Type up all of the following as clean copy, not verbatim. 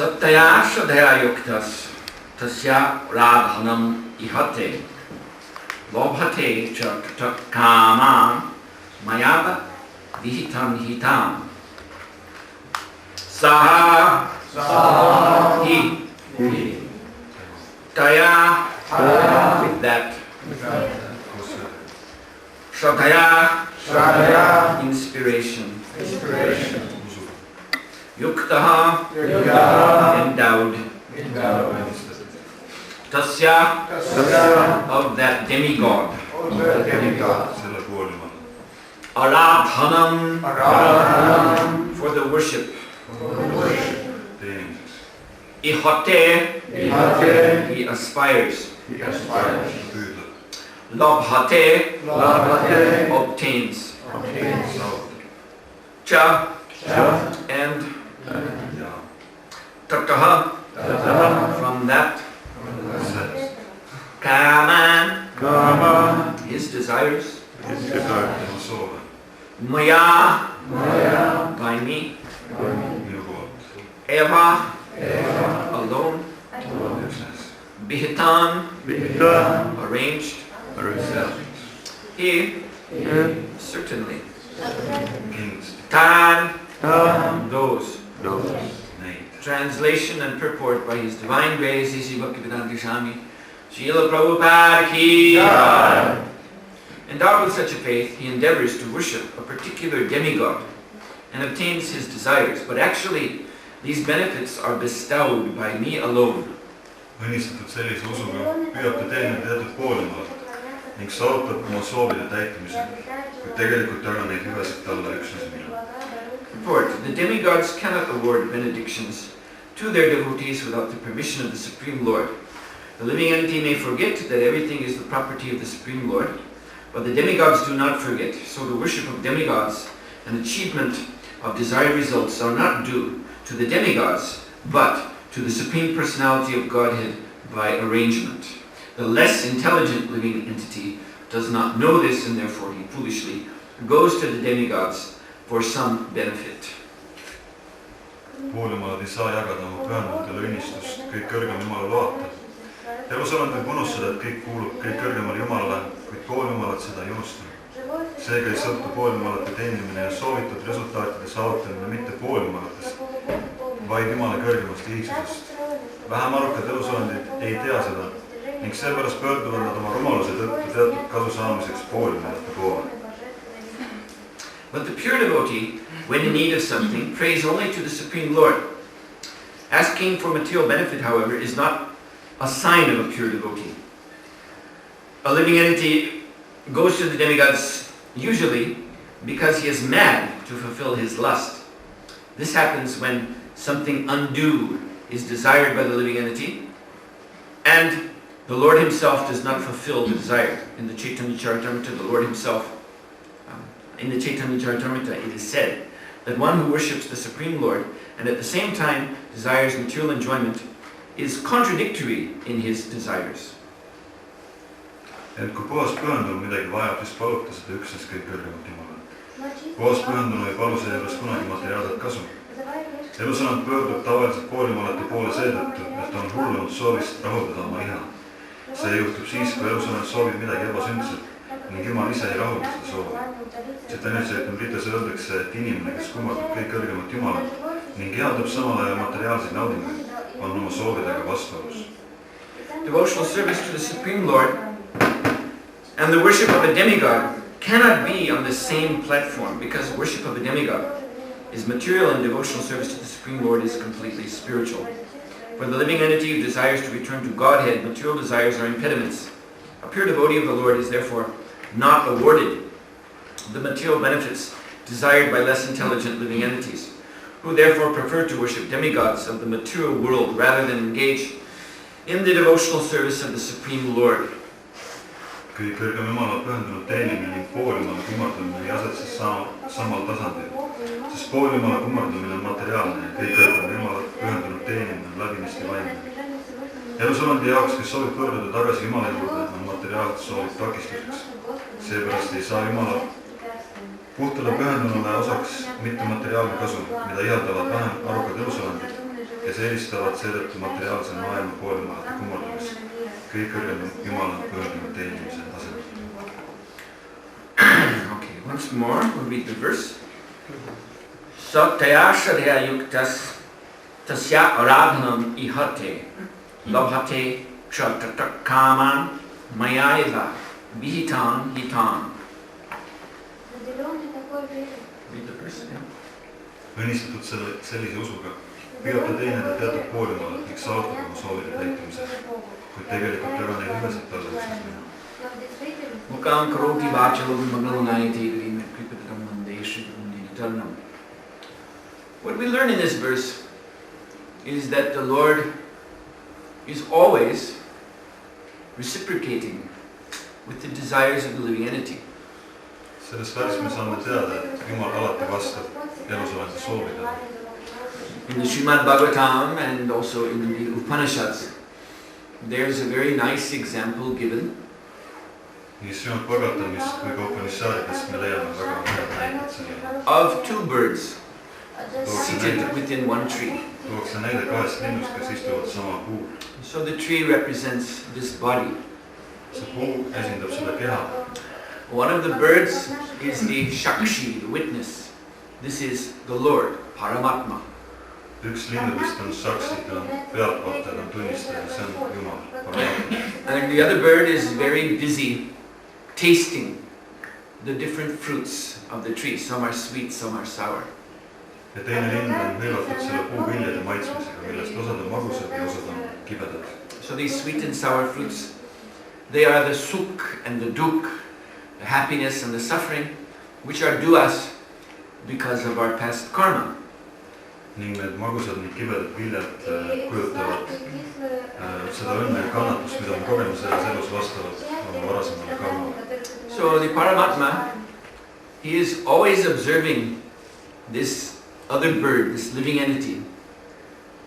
Sattaya Shadhaya Yuktas Tasya Radhanam Ihate Lobhate Chakta Kama Mayada Vihitam Hitam Saha Hi Taya with that Shadhaya inspiration Yuktaha endowed Tasya of that demigod Aradhanam for the worship Ihate he aspires Labhate obtains Cha and Tataha from that Kama his desires Maya by me Eva alone Bihitan arranged He certainly Tan those Translation and purport by His Divine Grace Sri Bhaktivedanta Swami Srila Prabhupada Ki Jai. Endowed with such a faith, he endeavors to worship a particular demigod and obtains his desires, but actually these benefits are bestowed by me alone. Õnnistatud sellise usuga püüab ta teenida teatud poolimaal ning saavutab oma soovide täitumise, kuid tegelikult jagan neid hüvesid talle üksnes mina. Report: the demigods cannot award benedictions to their devotees without the permission of the Supreme Lord. The living entity may forget that everything is the property of the Supreme Lord, but the demigods do not forget. So the worship of demigods and achievement of desired results are not due to the demigods, but to the Supreme Personality of Godhead by arrangement. The less intelligent living entity does not know this, and therefore he foolishly goes to the demigods for some benefit. Poolimaad ei saa jagada oma pühendunutele õnnistust kõik kõrgem Jumala loata. Elusolend võib unustada, et kõik kuulub kõik kõrgemale Jumalale, kuid poolimalat seda ei unustanud. Seega ei sõltu poolimalate teenimine ja soovitud resultaatide saavutamine mitte poolimalatest, vaid Jumala kõrgemast liigsusest. Vähem arukad elusolendid ei tea seda ning seepärast pöörduvad nad oma rumaluse tõttu teatud kasu saamiseks poolimalate poole. But the pure devotee, when in need of something, prays only to the Supreme Lord. Asking for material benefit, however, is not a sign of a pure devotee. A living entity goes to the demigods usually because he is mad to fulfill his lust. This happens when something undue is desired by the living entity and the Lord himself does not fulfill the desire. In the Chaitanya Charitamrita, the Lord himself, in the Chaitanya Charitamrita, it is said that one who worships the Supreme Lord and at the same time desires material enjoyment is contradictory in his desires. Et kui puhas pühendunu midagi vajab, siis paluta seda üksnes kõik kõrgemat Jumala. Puhas pühendunu ei palu seejuures kunagi materiaalset kasu. Elusolend pöördub tavaliselt poolimalate poole seetõttu, et on hullunud soovist rahuldada oma iha. See juhtub siis, kui elusolend soovib midagi ebasündselt ning Jumal ise ei rahulda seda soovi. Chaitanya Charitamritas öeldakse, et inimene, kes kummardab kõik kõrgemat Jumalat ning ihaldab samal ajal materiaalseid naudinguid, on oma soovidega vastuolus. Devotional service to the Supreme Lord and the worship of a demigod cannot be on the same platform, because worship of a demigod is material and devotional service to the Supreme Lord is completely spiritual. For the living entity who desires to return to Godhead, material desires are impediments. A pure devotee of the Lord is therefore not awarded the material benefits desired by less intelligent living entities, who therefore prefer to worship demigods of the material world rather than engage in the devotional service of the Supreme Lord. Kõik kõrgem Jumala pühendunud teenimine ning poolimale kummardumine ei asetse samal tasandil, sest poolimale kummardumine on materiaalne ja kõik kõrgem Jumala pühendunud teenimine on läbinisti vaimne. Elusolendi jaoks, kes soovib pöörduda tagasi Jumala juurde, on materiaalsed soovid takistuseks. Seepärast ei saa Jumala puhtale pühendunule osaks mitte materiaalne kasu, mida ihaldavad vähem arukad elusolendid, kes eelistavad seetõttu materiaalse maailma poolemalate kummardamist kõige kõrgem Jumala pöördunud teenimise asemel. Okay, once more, we'll read the verse. Sattaya shadaya yuktas tasya aradhanam ihate labhate kshatrakaman mayaiva vihitan hitan. Read the verse again. Õnnistatud sellise usuga püüate teenida teatud poolemalad ning saavutada oma soovide täitumise, kuid tegelikult väga neil üleselt talluseks minna. Mukam karoti vācalum mangalunayate vimet kripatam mandeshri undinitarnam. What we learn in this verse is that the Lord is always reciprocating with the desires of the living entity. Selles värvis me saame teada, et Jumal alati vastab elusoleva soovidele. In the Srimad Bhagavatam and also in the Upanishads, there's a very nice example given of two birds seated within one tree. So the tree represents this body. One of the birds is the Shakshi, the witness. This is the Lord, Paramatma. And the other bird is very busy tasting the different fruits of the tree. Some are sweet, some are sour. So these sweet and sour fruits, they are the sukh and the dukh, the happiness and the suffering, which are due us because of our past karma. Ning need magusad ning kibedad viljad kujutavad seda õnne ja kannatust, mida me kogeme selles elus vastavalt oma varasemale karmale. So the Paramatma, he is always observing this other bird, this living entity.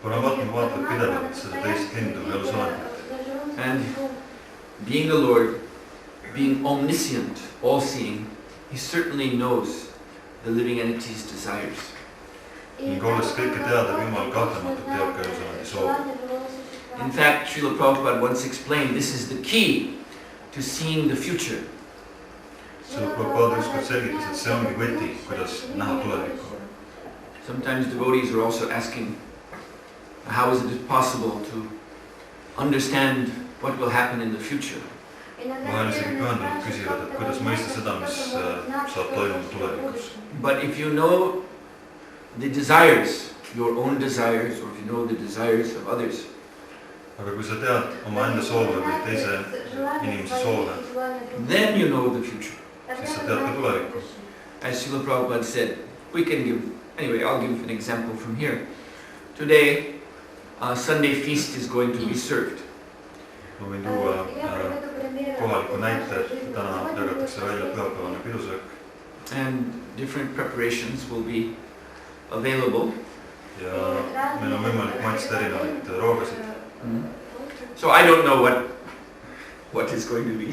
Paramatma vaatab pidevalt seda teist lindu, elusolendit. And being the Lord, being omniscient, all-seeing, he certainly knows the living entity's desires. Ning olles kõike teada, Jumal kahtlematult teab ka elusolendi soove. In fact, Srila Prabhupada once explained, this is the key to seeing the future. Srila Prabhupada ükskord selgitas, et see ongi võti, kuidas näha tulevikku. Sometimes devotees are also asking, how is it possible to understand what will happen in the future? Vahel isegi pühendunud küsivad, et kuidas mõista seda, mis saab toimuma tulevikus. But if you know the desires, your own desires, or if you know the desires of others, Aga kui sa tead oma enda soove või teise inimese soove, then you know the future. siis sa tead ka tulevikku. As Srila Prabhupada said, we can give, anyway, I'll give an example from here. Today, Sunday feast is going to be served. Ma võin tuua kohaliku näite, et täna jagatakse välja pühapäevane pidusöök. And different preparations will be available. Ja meil on võimalik maitsta erinevaid roogasid. So I don't know what is going to be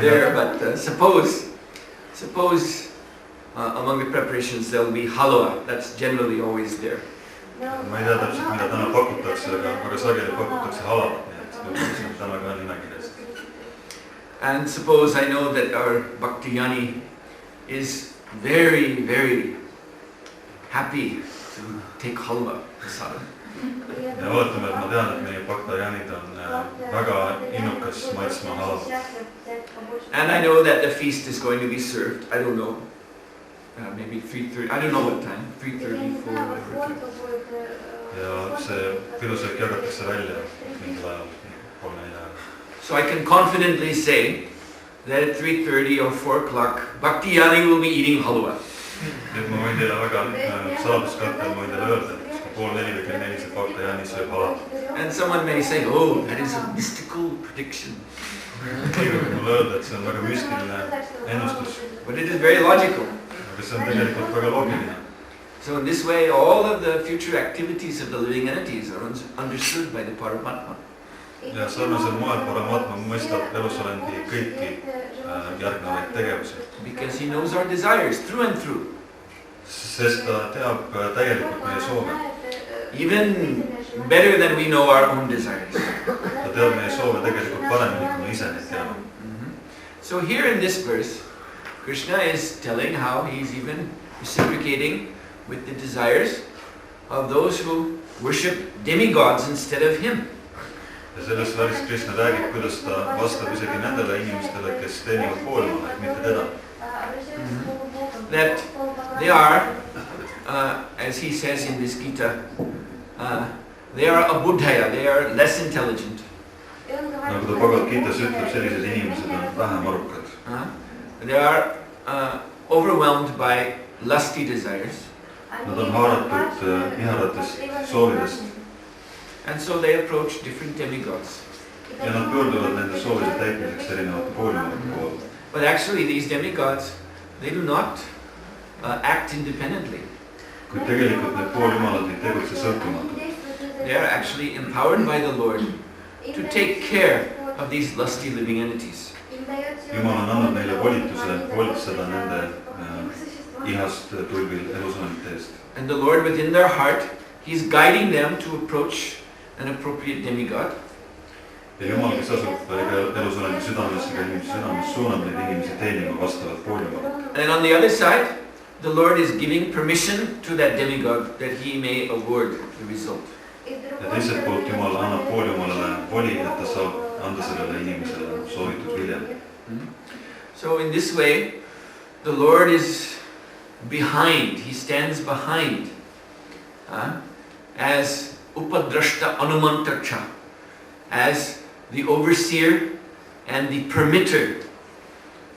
there, but suppose among the preparations there will be halwa. That's generally always there. Ma ei tea täpselt, mida täna pakutakse, aga sageli pakutakse halavat, nii et see on täna ka nimekirjas. And suppose I know that our Bhakti-yani is very, very happy to take halwa prasadam. Ja ootame, et ma tean, et meie Bhakti-yanid on väga innukas maitsma halavat. And I know that the feast is going to be served. I don't know. Maybe 3:30. I don't know what time. 3:30, 4, whatever time. Ja see pidusöök jagatakse välja mingil ajal, 3-4 ajal. So I can confidently say that at 3:30 or 4 o'clock, Bhakti-yani will be eating halwa. Nüüd ma võin teile väga saladuskattel, ma võin teile öelda, et 3:30 või 4 see Bhakti-yani sööb halavat. And someone may say, oh, that is a mystical prediction. Mulle öelda, et see on väga müstiline ennustus. But it is very logical. Aga see on tegelikult väga loogiline. So in this way, all of the future activities of the living entities are understood by the Paramatma. Ja sarnasel moel Paramatma mõistab elusolendi kõiki järgnevaid tegevusi. Because he knows our desires through and through. Sest ta teab täielikult meie soove. even better than we know our own desires. ta teab meie soove tegelikult paremini, kui me ise neid teame. So here in this verse, Krishna is telling how he's even reciprocating with the desires of those who worship demigods instead of him. Ja selles värvis Krishna räägib, kuidas ta vastab isegi nendele inimestele, kes teenivad pooljumalat, mitte teda. That they are, as he says in this Gita, they are abudhaya, they are less intelligent. Nagu ta Bhagavad Gitas ütleb, sellised inimesed on vähem arukad. They are overwhelmed by lusty desires. Nad on haaratud iharatest soovidest. And so they approach different demigods. Ja nad pöörduvad nende soovide täitmiseks erinevate pooljumalate poole. But actually these demigods, they do not act independently. Kuid tegelikult need pooljumalad ei tegutse sõltumatult. They are actually empowered by the Lord to take care of these lusty living entities. Jumal on andnud neile volituse hoolitseda nende ihast tulvil elusolemite eest. And the Lord within their heart, he's guiding them to approach an appropriate demigod. Ja Jumal, kes asub elusolemi südames ja inimese südames, suunab neid inimesi teenima vastavat pooljumalat. And on the other side, the Lord is giving permission to that demigod that he may award the result. Ja teiselt poolt Jumal annab pooljumalale voli, et ta saab anda sellele inimesele soovitud vilja. So in this way, the Lord is behind, he stands behind as upadrashta anumantarcha, as the overseer and the permitter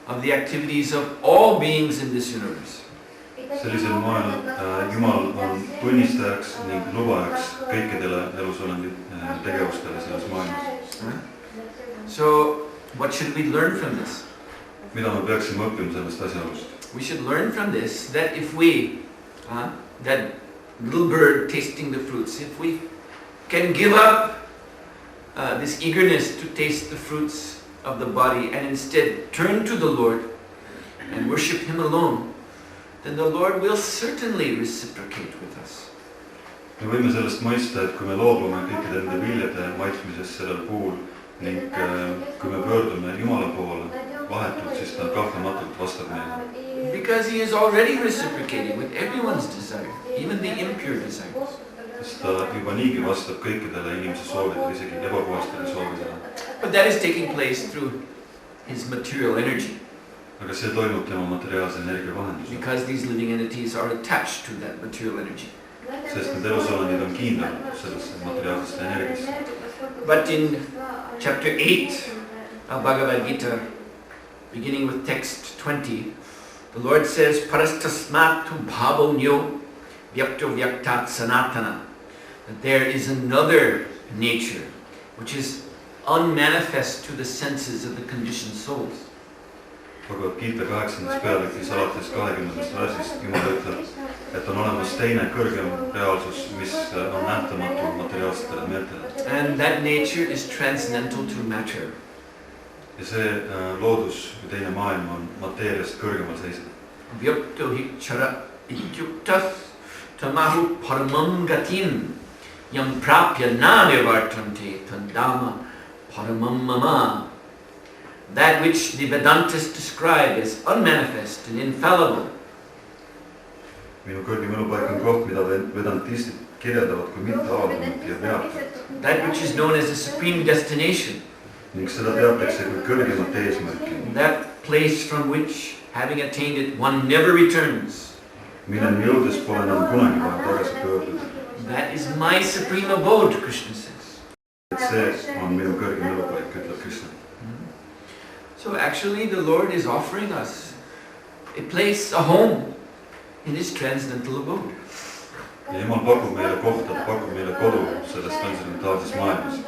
of the activities of all beings in this universe. Sellisel moel Jumal on tunnistajaks ning lubajaks kõikidele elusolemi tegevustele selles maailmas. So what should we learn from this? Mida me peaksime õppima sellest asjaolust? We should learn from this that if we, that little bird tasting the fruits, if we can give up this eagerness to taste the fruits of the body and instead turn to the Lord and worship him alone, then the Lord will certainly reciprocate with us. Me võime sellest mõista, et kui me loobume kõikide nende viljade maitsmisest sellel puhul ning kui me pöördume Jumala poole vahetult, siis ta kahtlematult vastab meile. Because he is already reciprocating with everyone's desire, even the impure desire. Sest ta juba niigi vastab kõikidele inimese soovidele, isegi ebapuhastele soovidele. But that is taking place through his material energy. Aga see toimub tema materiaalse energia vahendusel. Because these living entities are attached to that material energy. Sest need elusolemid on kiindunud sellesse materiaalsesse energiasse. But in chapter 8 of Bhagavad Gita, beginning with text 20, the Lord says, Parastasmatu bhavonyo vyakto vyaktat sanatana. That there is another nature which is unmanifest to the senses of the conditioned souls. Bhagavad Gita 8. peatükis alates 20. versist Jumal ütleb, et on olemas teine kõrgem reaalsus, mis on nähtamatu materiaalsetele meeltele. And that nature is transcendental to matter. Ja see loodus või teine maailm on mateeriast kõrgemal seisev. Vyakto hikchara ityuktas tamahu paramam gatim yam prapya nanivartante tandama paramam mama. That which the Vedantists describe as unmanifest and infallible. Minu kõrgem elupaik on koht, mida vedantistid kirjeldavad kui mitte avaldamat ja peatavat. That which is known as the supreme destination. Ning seda teatakse kui kõrgemat eesmärki. That place from which, having attained it, one never returns. Milleni jõudes pole enam kunagi vaja tagasi pöörduda. That is my supreme abode, Krishna says. Et see on minu kõrgem elupaik, ütleb Krishna. So actually the Lord is offering us a place, a home in his transcendental abode. Ja Jumal pakub meile kohta, pakub meile kodu selles transcendentaalses maailmas.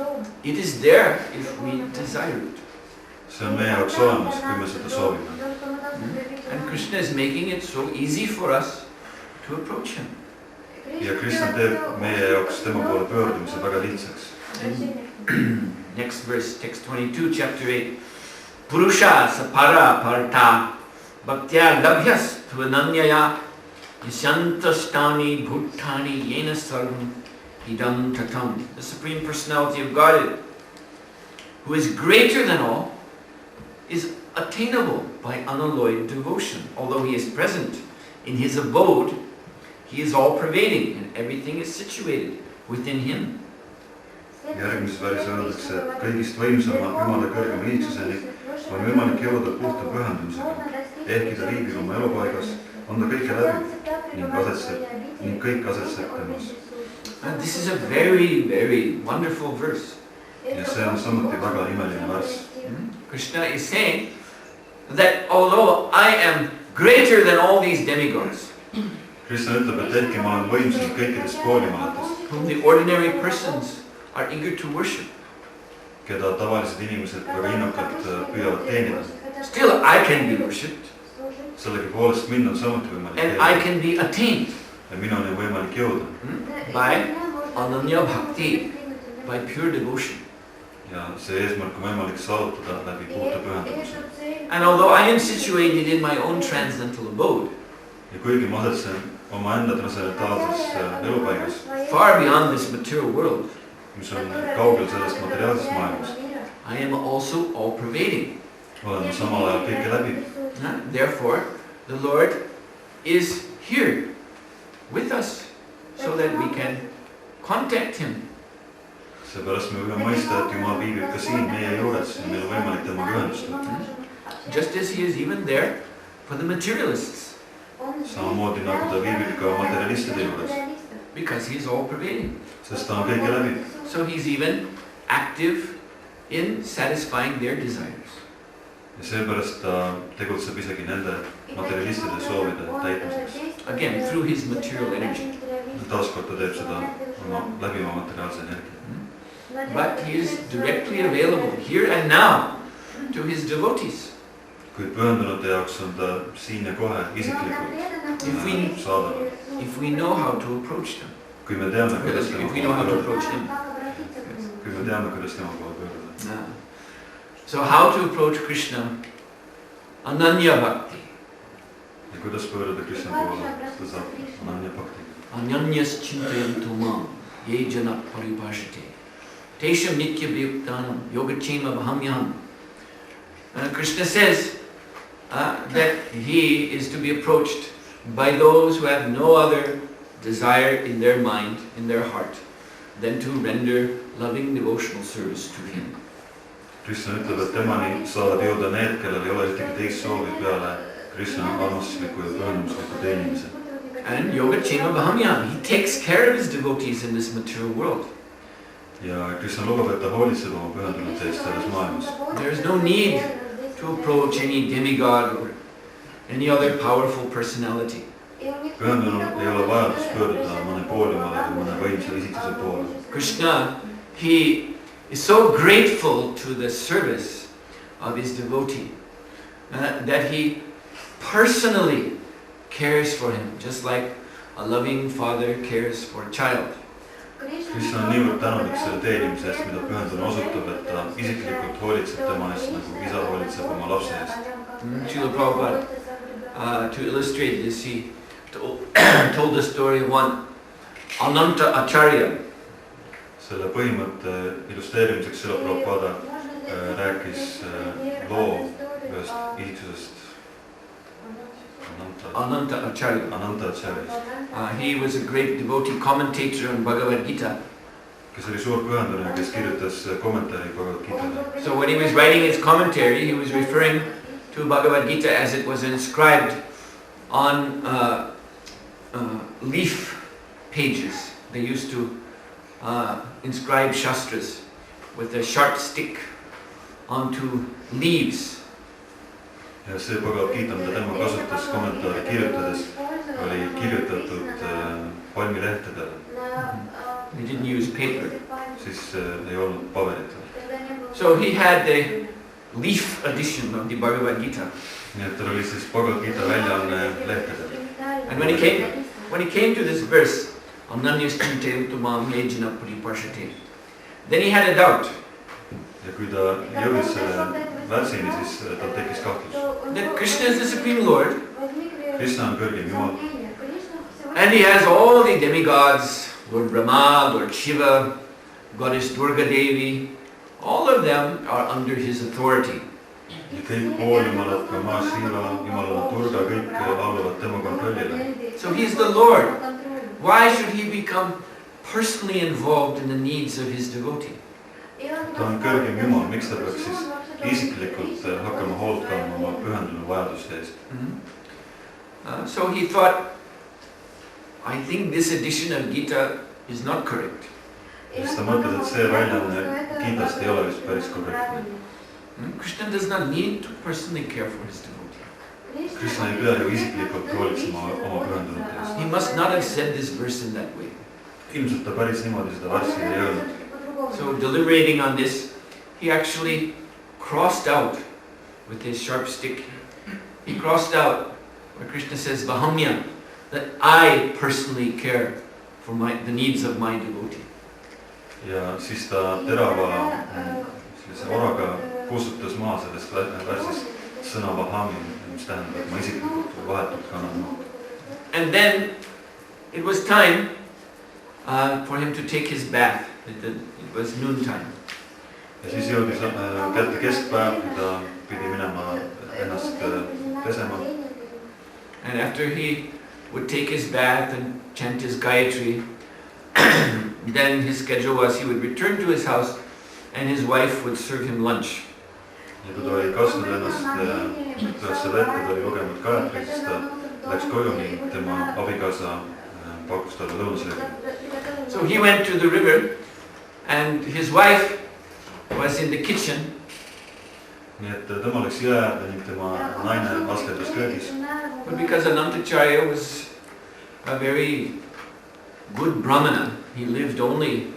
It is there if we desire it. See on meie jaoks olemas, kui me seda soovime. And Krishna is making it so easy for us to approach him. Ja Krishna teeb meie jaoks tema poole pöördumise väga lihtsaks. And next verse, text 22, chapter 8. Purusha sapara parta bhaktya labhyas tvananyaya yasantastani bhuttani yena sarvam Idam Tatam, the Supreme Personality of Godhead, who is greater than all, is attainable by unalloyed devotion. Although he is present in his abode, he is all-pervading and everything is situated within him. järgmises väris öeldakse, et kõigist võimsama Jumala kõrgema iidsuseni on võimalik jõuda puhta pühendumisega. Ehkki ta viibib oma elupaigas, on ta kõike läbi ning kõik asetseb temas. And this is a very, very wonderful verse. Ja see on samuti väga imeline värss. Krishna is saying that although I am greater than all these demigods, Krishna ütleb, et ehkki ma olen võimsam kõikidest koolimalatest, whom the ordinary persons are eager to worship, keda tavalised inimesed väga innukalt püüavad teenida, still I can be worshipped sellegipoolest mind on samuti võimalik and I teenida can be attained ja minuni on võimalik jõuda by ananya bhakti, by pure devotion. ja see eesmärk on võimalik saavutada läbi puhta pühendumise. And although I am situated in my own transcendental abode, Ja kuigi ma asetsen omaenda transcendentaalses elupaigas, far beyond this material world, mis on kaugel sellest materiaalsest maailmast, I am also all-pervading. olen samal ajal kõike läbi. Therefore, the Lord is here with us so that we can contact him. Seepärast me võime mõista, et Jumal viibib ka siin meie juures ja meil on võimalik temaga ühendust võtta. Just as he is even there for the materialists. Samamoodi nagu ta viibib ka materialistide juures. Because he is all-pervading. Sest ta on kõike läbi. So he's even active in satisfying their desires. Ja seepärast ta tegutseb isegi nende materialistide soovide täitmiseks. Again, through his material energy. Taaskord ta teeb seda läbi oma materiaalse energia. But he is directly available here and now to his devotees. Kuid pühendunute jaoks on ta siin ja kohe isiklikult saadaval. If we know how to approach them. Kui me teame, kuidas If we know how to approach him. tema poole pöörduda. So how to approach Krishna? Ananya bhakti. Ja kuidas pöörduda Krishna poole? Seda saab ananya bhakti. Ananyas chintayantu mam ye jana paribhashate. Tesham nitya vyuktanam yogachema vahamyam. Krishna says that he is to be approached by those who have no other desire in their mind, in their heart, than to render loving devotional service to him. Krishna ütleb, et temani saavad jõuda need, kellel ei ole ühtegi teist soovi peale Krishna armastusliku ja pühendumusliku teenimise. And yogachema vahamyam, he takes care of his devotees in this material world. Ja Krishna lubab, et ta hoolitseb oma pühendunute eest selles maailmas. There is no need to approach any demigod or any other powerful personality. Pühendunul ei ole vajadus pöörduda mõne poolimale või mõne võimsa isikuse poole. Krishna, he is so grateful to the service of his devotee that he personally cares for him, just like a loving father cares for a child. Krishna on niivõrd tänulik selle teenimise eest, mida pühenduna osutab, et ta isiklikult hoolitseb tema eest, nagu isa hoolitseb oma lapse eest. Srila Prabhupada, to illustrate this, he told the story of one Ananta Acharya. Selle põhimõtte illustreerimiseks Srila Prabhupada rääkis loo ühest isiksusest Ananta Acharya. Ananta Acharya. He was a great devotee commentator on Bhagavad Gita. Kes oli suur pühendunne, kes kirjutas kommentaari Bhagavad Gitale. So when he was writing his commentary, he was referring to Bhagavad Gita as it was inscribed on leaf pages. They used to inscribe shastras with a sharp stick onto leaves. Ja see Bhagavad Gita, mida tema kasutas kommentaari kirjutades, oli kirjutatud palmilehtedele. They didn't use paper. Siis ei olnud paberit. So he had the leaf edition of the Bhagavad Gita. Nii et tal oli siis Bhagavad Gita väljaanne lehtedel. And when he came to this verse, Ananyas chinte utamam yejana paripashate, then he had a doubt. Ja kui ta jõudis selle värsini, siis tal tekkis kahtlus. That Krishna is the Supreme Lord. Krishna on kõrgim Jumal. And he has all the demigods Lord Brahma, Lord Shiva, Goddess Durga Devi, all of them are under his authority. Ja kõik pooljumalad, ka maa Shiva, jumalana Durga, kõik alluvad tema kontrollile. So he's the Lord. Why should he become personally involved in the needs of his devotee? Ta on kõrgem Jumal, miks ta peaks siis isiklikult hakkama hoolt kandma oma pühendunud vajaduste eest? So he thought, I think this edition of Gita is not correct. Siis ta mõtles, et see väljaanne Gitast ei ole vist päris korrektne. Krishna does not need to personally care for his devotee. Krishna ei pea ju isiklikult hoolitsema oma pühendunute eest. He must not have said this verse in that way. Ilmselt ta päris niimoodi seda varssi ei öelnud. So deliberating on this, he actually crossed out with his sharp stick. He crossed out where Krishna says, Vahamya, that I personally care for the needs of my devotee. Ja siis ta terava sellise oraga kustutas maa sellest värsist sõna Vahami, mis tähendab, et ma isiklikult vahetult kannan maa. And then it was time for him to take his bath. It was noontime. Ja siis jõudis kätte keskpäev, kui ta pidi minema ennast pesema. And after he would take his bath and chant his Gayatri, then his schedule was he would return to his house and his wife would serve him lunch. Ja kui ta oli kasvanud ennast tõesse vette, ta oli lugenud Gayatri, siis ta läks koju ning tema abikaasa pakkus talle lõunasöögi. So he went to the river and his wife was in the kitchen. Nii et tema läks jõe äärde ning tema naine askeldas köögis. But because Anantacharya was a very good Brahmana, he lived only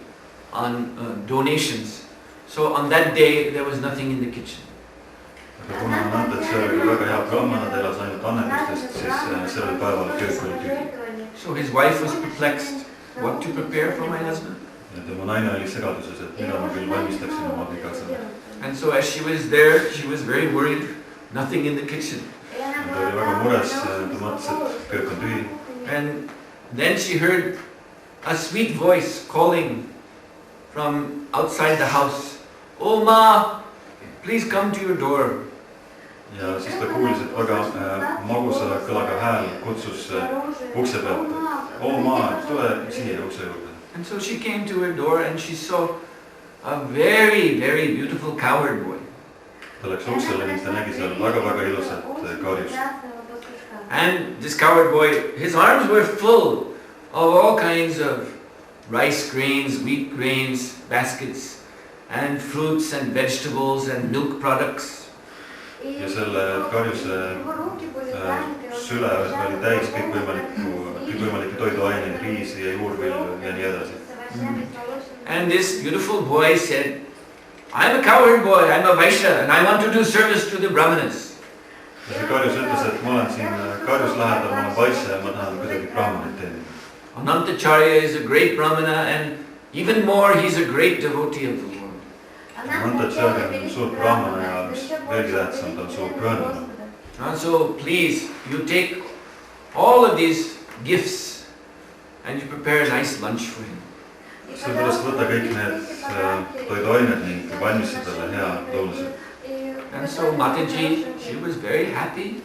on donations. So on that day there was nothing in the kitchen. Aga kuna Anantacharya oli väga hea brahmana, ta elas ainult annetustest, siis sellel päeval köök oli tühi. So his wife was perplexed what to prepare for my husband. Ja tema naine oli segaduses, et mida ma küll valmistaksin oma abikaasale. And so as she was there, she was very worried, nothing in the kitchen. Ja ta oli väga mures, ta mõtles, et köök on tühi. And then she heard a sweet voice calling from outside the house, "Oh Ma, please come to your door." Ja siis ta kuulis, et väga magusa kõlaga hääl kutsus ukse pealt. "Oo Ma, tule siia ukse juurde." And so she came to her door and she saw a very, very beautiful cowherd boy. Ta läks uksele ning ta nägi seal väga ilusat karjust. And this cowherd boy, his arms were full of all kinds of rice grains, wheat grains, baskets, and fruits and vegetables and milk products. Ja selle karjuse süle oli täis kõikvõimalikke toiduaineid, riisi ja juurvilju ja nii edasi. And this beautiful boy said, "I'm a cowherd boy, I'm a Vaishya, and I want to do service to the Brahmanas." Ja see karjus ütles, et ma olen siin karjus lähedal, ma olen Vaishya ja ma tahan kuidagi brahmanit teenida. Anantacharya is a great Brahmana and even more he's a great devotee of the Lord. Anantacharya on suur brahmana ja mis veelgi tähtsam, ta on suur pühendunud. And so please, you take all of these gifts and you prepare a nice lunch for him. Seepärast võta kõik need toiduained ning valmista talle hea lõunasöök. And so Mataji, she was very happy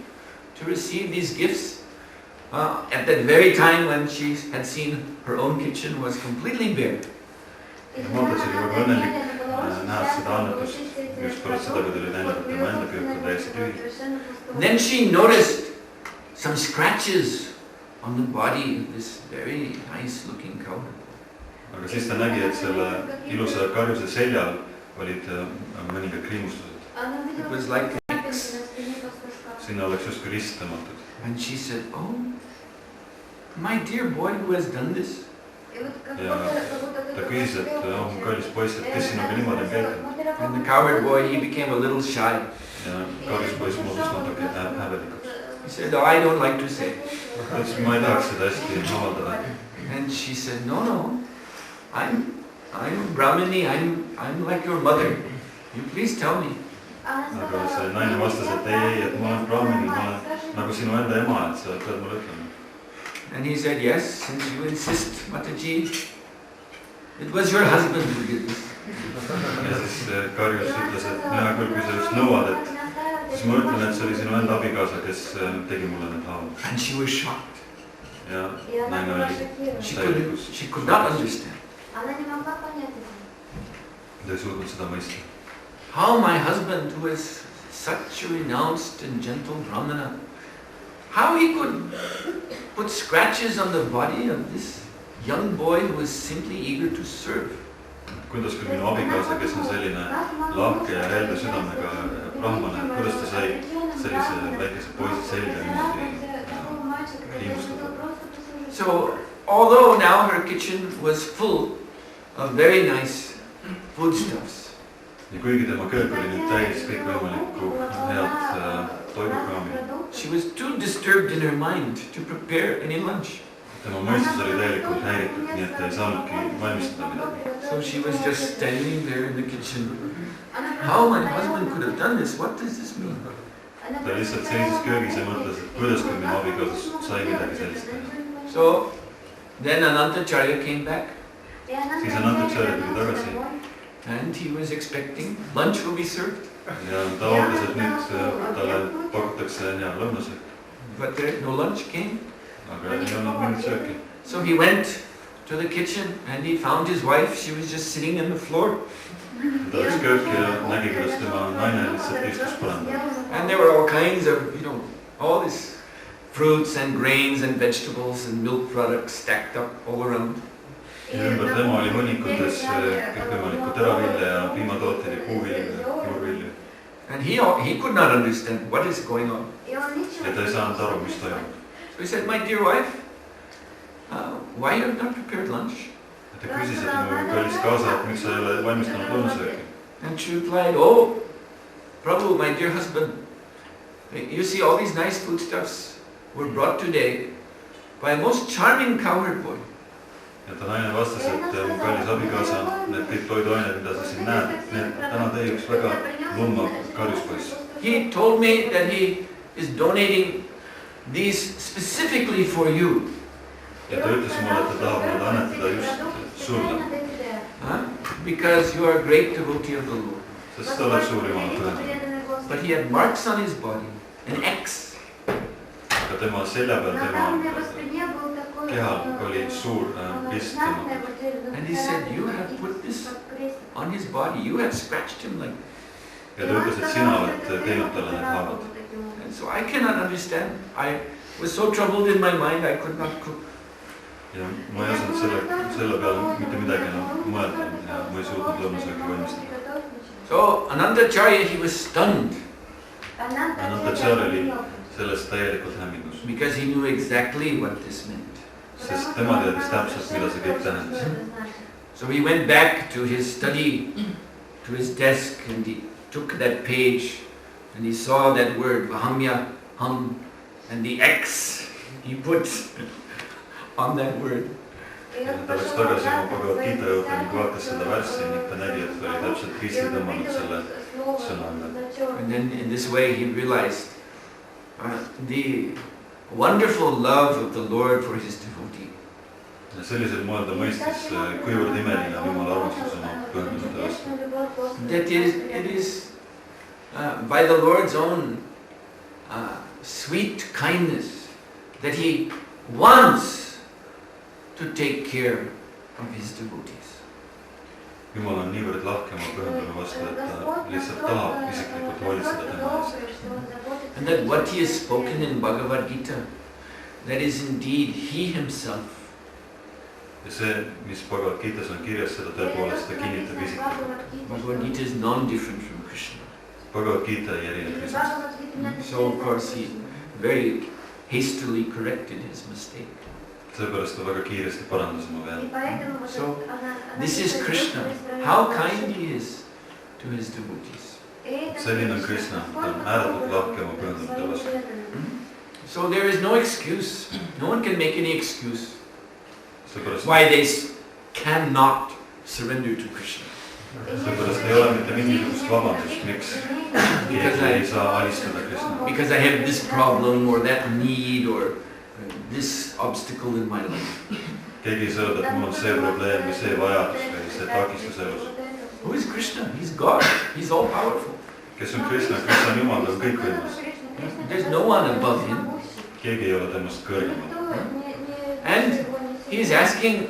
to receive these gifts at that very time when she had seen her own kitchen was completely bare. Ja Mataji oli väga õnnelik nähes seda annetust just pärast seda, kui ta oli näinud, et tema enda köök on täiesti tühi. Then she noticed some scratches on the body of this very nice looking cow. Aga siis ta nägi, et selle ilusa karjuse seljal olid mõningad kriimustused. It was like an X. Sinna oleks justkui rist tõmmatud. And she said, "Oh, my dear boy, who has done this?" Ja ta küsis, et mu kallis poiss, et kes sinuga niimoodi on käitunud. And the cowherd boy, he became a little shy. Ja kallis poiss muudus natuke häbelikuks. He said, "Oh, I don't like to say." Ta ütles, ma ei tahaks seda hästi avaldada. And she said, "No, I'm Brahmini, I'm like your mother. You please tell me." Aga see naine vastas, et ei, et ma olen brahmini, ma olen nagu sinu enda ema, et sa pead mulle ütlema. And he said, "Yes, since you insist, Mataji, It was your husband who did this. Ja siis Karjus ütles, et mina küll, kui sa just nõuad, et siis ma ütlen, et see oli sinu enda abikaasa, kes tegi mulle need haavad. And she was shocked. Ja naine oli täielikus. She could not understand. Ta ei suutnud seda mõista. How my husband, who is such a renounced and gentle brahmana, how he could put scratches on the body of this young boy who was simply eager to serve. Kuidas küll minu abikaasa, kes on selline lahke ja helde südamega brahmane, kuidas ta sai sellise väikese poisi selga niimoodi liimustada? So, although now her kitchen was full of very nice foodstuffs, ja kuigi tema köök oli nüüd täis kõikvõimalikku head toidukraami, she was too disturbed in her mind to prepare any lunch. Tema mõistus oli täielikult häiritud, nii et ta ei saanudki valmistada midagi. So she was just standing there in the kitchen. How my husband could have done this? What does this mean? Ta lihtsalt seisis köögis ja mõtles, et kuidas küll minu abikaasas sai midagi sellist teha. So then Anantacharya came back. Siis Anantacharya tuli tagasi. And he was expecting lunch will be served. Ja ta ootas, et nüüd talle pakutakse hea lõunasöök. But there no lunch came. Aga ei olnud mingit sööki. So he went to the kitchen and he found his wife. She was just sitting on the floor. Ta läks kööki ja nägi, kuidas tema naine lihtsalt istus põrandal. And there were all kinds of, all this fruits and grains and vegetables and milk products stacked up all around. Ja ümber tema oli mõnikutes kõikvõimalikku teravilja ja piimatooteid ja puuvilja, juurvilja. And he could not understand what is going on. Ja ta ei saanud aru, mis toimub. So he said, my dear wife, why you have not prepared lunch? Ta küsis, et mu kallis kaasa, et miks sa ei ole valmistanud lõunasööki. And she replied, oh, Prabhu, my dear husband, you see all these nice foodstuffs were brought today by a most charming cowherd boy. Ja ta naine vastas, et mu kallis abikaasa, need kõik toiduained, mida sa siin näed, need täna tõi üks väga lummav karjuspoiss. He told me that he is donating these specifically for you. Ja ta ütles mulle, et ta tahab mulle annetada just sulle. Because you are a great devotee of the Lord. Sest ta oled suur Jumala pühendaja. But he had marks on his body, an X. Aga tema selja peal, tema kehal oli suur pist tema. And he said, you have put this on his body. You have scratched him like. Ja ta ütles, et sina oled teinud talle need haavad. And so I cannot understand. I was so troubled in my mind, I could not cook. Ja ma ei osanud selle peale mitte midagi enam mõelda ja ma ei suutnud lõunasööki valmistada. So Anantacharya, he was stunned. Anantacharya oli sellest täielikult hämmingus. Because he knew exactly what this meant. Sest tema teadis täpselt, mida see kõik tähendas. So he went back to his study, to his desk, and he took that page and he saw that word Vahamya, hum, and the X he put on that word. Ta läks tagasi oma Bhagavad Gita juurde ning vaatas seda värssi ning ta nägi, et oli täpselt risti tõmmanud selle sõna üle. And then in this way he realized the wonderful love of the Lord for his devotee. Ja sellisel moel ta mõistis, kuivõrd imeline on Jumala armastus oma pühendunute vastu. That it is by the Lord's own sweet kindness that he wants to take care of his devotees. Jumal on niivõrd lahke oma pühenduna vastu, et ta lihtsalt tahab isiklikult hoolitseda tema eest. And that what he has spoken in Bhagavad Gita, that is indeed he himself. Ja see, mis Bhagavad Gitas on kirjas, seda tõepoolest ta kinnitab isiklikult. Bhagavad Gita is non-different from Krishna. Bhagavad Gita ei erine Kristusest. So of course he very hastily corrected his mistake. Seepärast ta väga kiiresti parandas oma vead. So this is Krishna. How kind he is to his devotees. Selline on Krishna, ta on ääretult lahke oma pühendunute vastu. So there is no excuse. No one can make any excuse Seepärast why they cannot surrender to Krishna. Seepärast ei ole mitte mingisugust vabandust, miks keegi ei saa alistada Krishna. Because I have this problem or that need or this obstacle in my life. keegi ei saa öelda, et mul on see probleem või see vajadus või see takistus elus. Who is Krishna? He's God. He's all powerful. Kes on Krishna? Krishna on Jumal, ta on kõikvõimas. There's no one above him. Keegi ei ole temast kõrgemal. And he is asking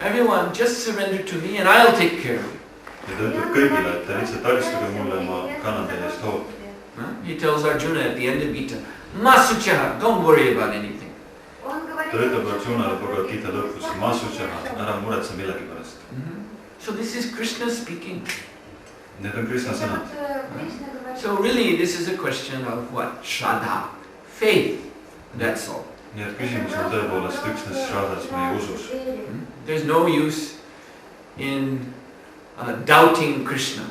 everyone, just surrender to me and I'll take care of you. Ja ta ütleb kõigile, et te lihtsalt alistuge mulle, ma kannan teie eest hoolt. He tells Arjuna at the end of Gita, Masuchaha, don't worry about anything. Ta ütleb Arjunale Bhagavad Gita lõpus, Masuchaha, ära muretse millegi pärast. So this is Krishna speaking. Need on Krishna sõnad. So really this is a question of what? Shraddha. Faith. That's all. Nii et küsimus on tõepoolest üksnes Shraddhas, meie usus. There's no use in doubting Krishna.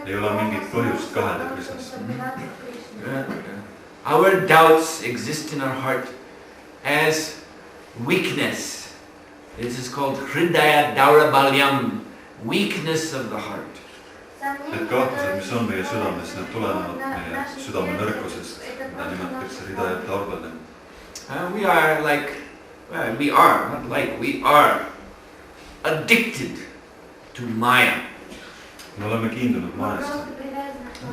Ei ole mingit põhjust kahelda Krishnas. Our doubts exist in our heart as weakness. This is called Hridaya Daurabalyam, weakness of the heart. Need kahtlused, mis on meie südames, need tulenevad meie südame nõrkusest, mida nimetatakse Hridaya Daurabalyam. We are like, well, we are addicted to Maya. Me oleme kiindunud maest.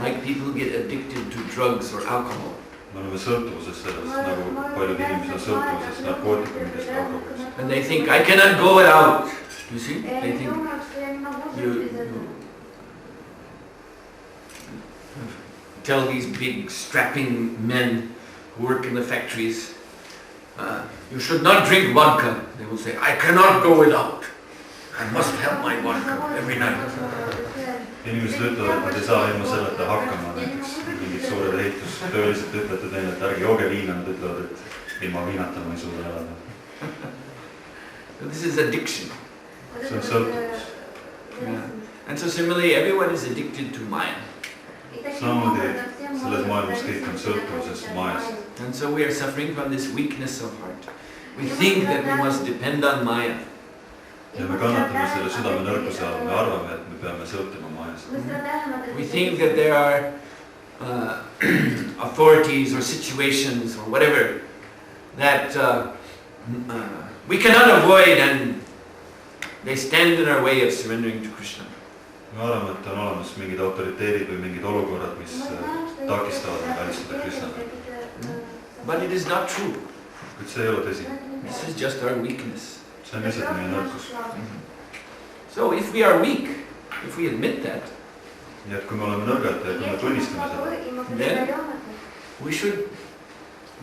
Like people get addicted to drugs or alcohol. Me oleme sõltuvuses sellest, nagu paljud inimesed on sõltuvuses narkootikumidest ja alkoholist. And they think, I cannot go without. You see? They think you tell these big strapping men who work in the factories, you should not drink vodka. They will say, I cannot go without. I must have my vodka every night. Inimesed ütlevad, et nad ei saa ilma selleta hakkama, näiteks mingid suured ehitustöölised ütlevad teile, et ärge jooge viina, nad ütlevad, et ilma viinata ma ei suuda elada. This is addiction. See on sõltuvus. And so similarly, everyone is addicted to Maya. Samamoodi selles maailmas kõik on sõltuvuses maast. And so we are suffering from this weakness of heart. We think that we must depend on Maya. Ja me kannatame selle südame nõrkuse all, me arvame, et me peame sõltuma maast. We think that there are authorities or situations or whatever that we cannot avoid and they stand in our way of surrendering to Krishna. Me arvame, et on olemas mingid autoriteedid või mingid olukorrad, mis takistavad meil alistada Krishnale. But it is not true. Kuid see ei ole tõsi. This is just our weakness. See on lihtsalt meie nõrkus. So if we are weak, if we admit that, Nii et kui me oleme nõrgad ja kui me tunnistame seda, then we should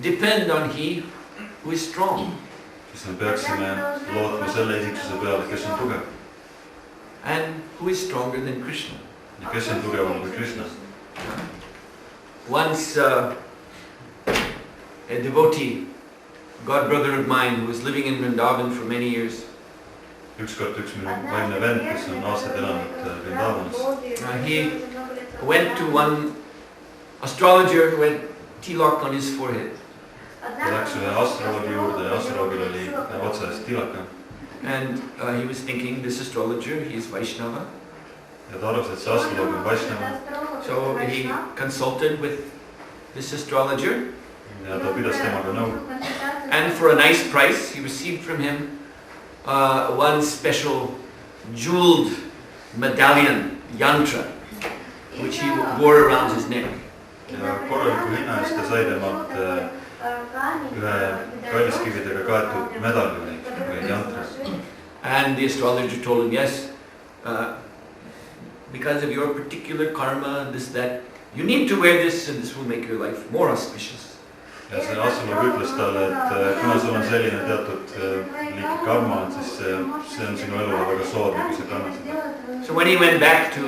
depend on He who is strong. Siis me peaksime lootma selle isiksuse peale, kes on tugev. And who is stronger than Krishna? Ja kes on tugevam kui Krishna? Once a devotee, God brother of mine, who was living in Vrindavan for many years, Ükskord üks minu vaimne vend, kes on aastaid elanud Vrindavanas, he went to one astrologer who had tilak on his forehead. ta läks ühe astroloogi juurde ja astroloogil oli otsa eest tilaka. And he was thinking, this astrologer, he is Vaishnava. Ja ta arvas, et see astroloog on Vaishnava. So he consulted with this astrologer. Ja ta pidas temaga nõu. And for a nice price, he received from him one special jeweled medallion, yantra, which he wore around his neck. Ja korraliku hinna eest ta sai temalt ühe kalliskividega kaetud medaljoni või yantra. And the astrologer told him, yes, because of your particular karma, this, that, you need to wear this and this will make your life more auspicious. Ja see astroloog ütles talle, et kuna sul on selline teatud liiki karma, siis see on sinu elule väga soodne, kui sa kannad seda. So when he went back to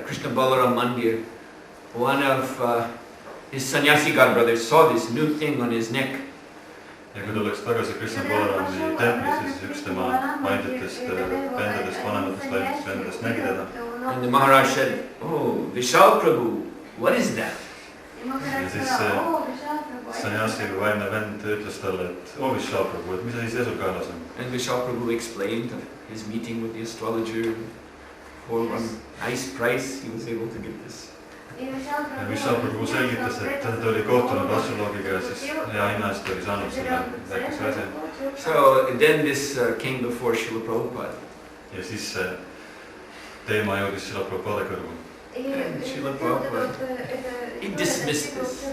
Krishna Balaram Mandir, one of his sannyasi godbrothers saw this new thing on his neck. Ja kui ta läks tagasi Krishna Balarami templi, siis üks tema vaimsetest vendadest, vanematest vaimsetest vendadest nägi teda. And the Maharaj said, oh, Vishal Prabhu, what is that? Ja siis sannyasi vaimne vend ütles talle, et Vishal Prabhu, et mis asi see sul kaelas on? And Vishal Prabhu explained his meeting with the astrologer. For one nice price, he was able to get this. Ja mis Prabhu selgitas, et ta oli kohtunud astroloogiga ja siis hea hinna eest oli saanud selle väikese asja. So then this came before Srila Prabhupada. Ja siis see teema jõudis Srila Prabhupada kõrvu. And Srila Prabhupada, he dismissed this.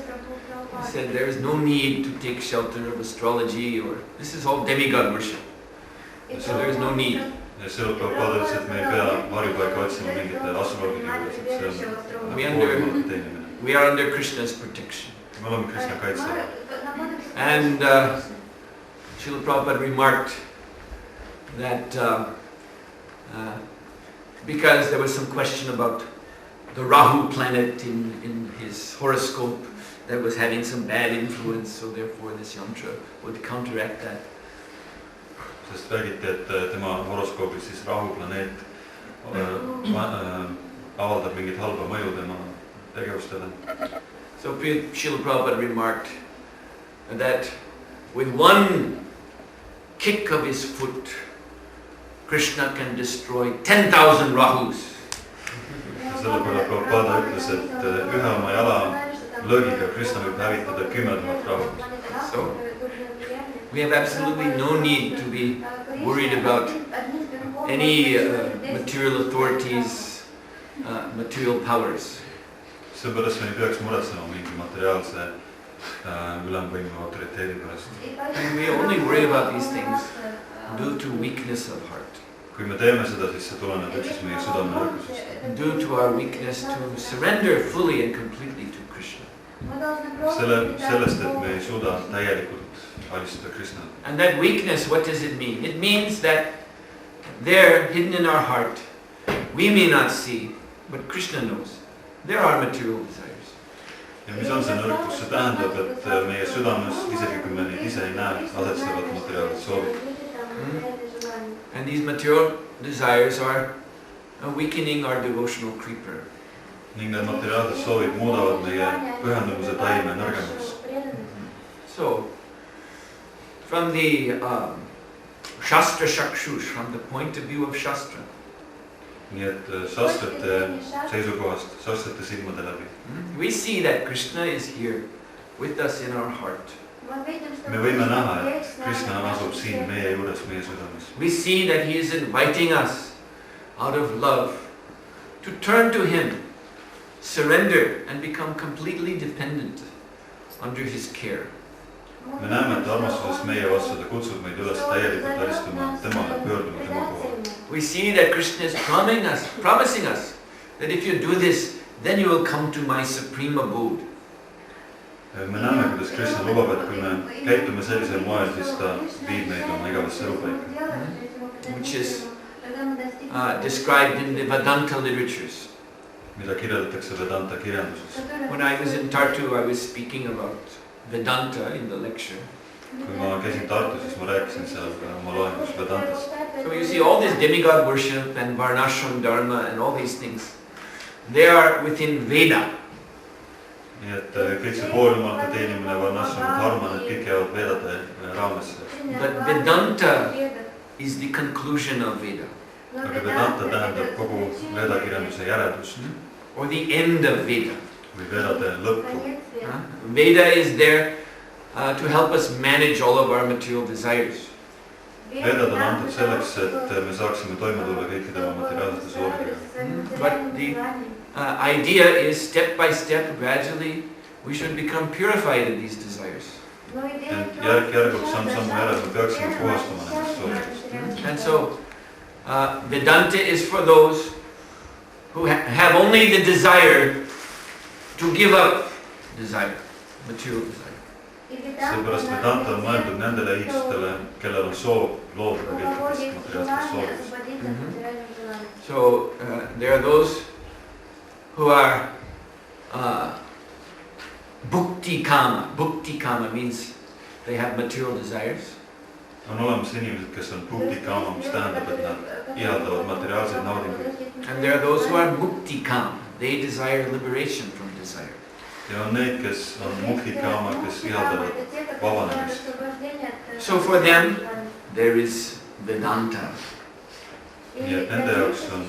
He said there is no need to take shelter of astrology, or this is all demigod worship. So there is no need. Ja Srila Prabhupada ütles, et me ei pea varjupaika otsima mingite astroloogide juures, et see on poolmalt teenimine. We are under Krishna's protection. Me oleme Krishna kaitse. And Srila Prabhupada remarked that because there was some question about the Rahu planet in his horoscope that was having some bad influence, so therefore this yantra would counteract that. Sest räägiti, et tema horoskoobis siis Rahu planeet avaldab mingit halba mõju tema tegevustele. So Srila Prabhupada remarked that with one kick of his foot, Krishna can destroy 10,000 Rahus. Selle peale Prabhupada ütles, et ühe oma jala löögiga Krishna võib hävitada 10,000 Rahut. So we have absolutely no need to be worried about any material authorities, material powers. Seepärast me ei peaks muretsema mingi materiaalse ülemvõimu autoriteedi pärast. And we only worry about these things due to weakness of heart. Kui me teeme seda, siis see tuleneb üksnes meie südame nõrkusest. Due to our weakness to surrender fully and completely to Krishna. Sellest, et me ei suuda täielikult alistada Krishnale. And that weakness, what does it mean? It means that there, hidden in our heart, we may not see, but Krishna knows. There are material desires. Ja mis on see nõrkus? See tähendab, et meie südames, isegi kui me neid ise ei näe, asetsevad materiaalsed soovid. And these material desires are weakening our devotional creeper. Ning need materiaalsed soovid muudavad meie pühendumuse taime nõrgemaks. So, from the Shastra Shakshush, from the point of view of Shastra, Nii et shastrate seisukohast, shastrate silmade läbi. We see that Krishna is here with us in our heart. Me võime näha, et Krishna asub siin meie juures, meie südames. We see that he is inviting us out of love to turn to him, surrender and become completely dependent under his care. Me näeme, et armastuses meie vastu ta kutsub meid üles täielikult alistuma temale, pöörduma tema poole. We see that Krishna is promising us that if you do this, then you will come to my supreme abode. Me näeme, kuidas Krishna lubab, et kui me käitume sellisel moel, siis ta viib meid oma igavesse elupaika. Which is described in the Vedanta literatures. Mida kirjeldatakse Vedanta kirjanduses. When I was in Tartu, I was speaking about Vedanta in the lecture. Kui ma käisin Tartus, siis ma rääkisin seal oma loengus Vedantast. So you see all this demigod worship and Varnashram Dharma and all these things, they are within Veda. Nii et kõik see pooljumalate teenimine, Varnashram Dharma, need kõik jäävad Vedade raamesse. But Vedanta is the conclusion of Veda. Aga Vedanta tähendab kogu Veda kirjanduse järeldust. Or the end of Veda. Või Vedade lõppu. Veda is there to help us manage all of our material desires. Vedad on antud selleks, et me saaksime toime tulla kõikide oma materiaalsete soovidega. But the idea is step by step, gradually, we should become purified of these desires. Et järk-järgult samm-sammu järel me peaksime puhastama nendest soovidest. And so, Vedanta is for those who have only the desire to give up desire, material desire. Seepärast Vedanta on mõeldud nendele ihistele, kellel on soov loobuda kõikidest materiaalsest soovist. So there are those who are bhukti kama. Bhukti kama means they have material desires. On olemas inimesed, kes on bhukti kama, mis tähendab, et nad ihaldavad materiaalseid naudinguid. And there are those who are mukti kama. They desire liberation from desire. Ja on need, kes on mukti kama, kes ihaldavad vabanemist. So for them, there is Vedanta. Nii et nende jaoks on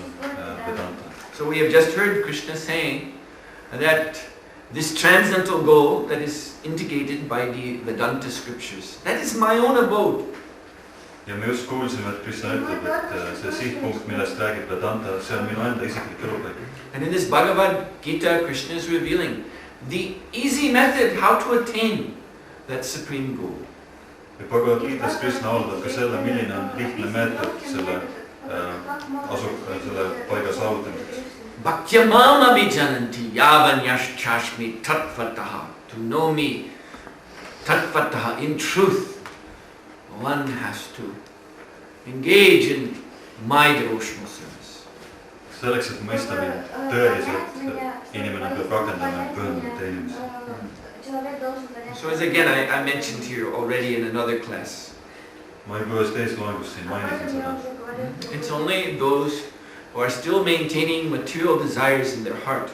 Vedanta. So we have just heard Krishna saying that this transcendental goal that is indicated by the Vedanta scriptures, that is my own abode. Ja me just kuulsime, et Krishna ütleb, et see sihtpunkt, millest räägib Vedanta, see on minu enda isiklik elupaik. And in this Bhagavad Gita, Krishna is revealing the easy method how to attain that supreme goal. Ja Bhagavad Gitas Krishna avaldab ka selle, milline on lihtne meetod selle paiga saavutamiseks. Bhaktyamam abhijananti yavanyaschashmi tattvataha. To know me tattvataha in truth, one has to engage in my devotional service. Selleks, et mõista mind tõeliselt, inimene peab rakendama pühendunud teenimist. So as again I mentioned here already in another class, Ma juba ühes teises loengus siin mainisin seda. it's only those who are still maintaining material desires in their heart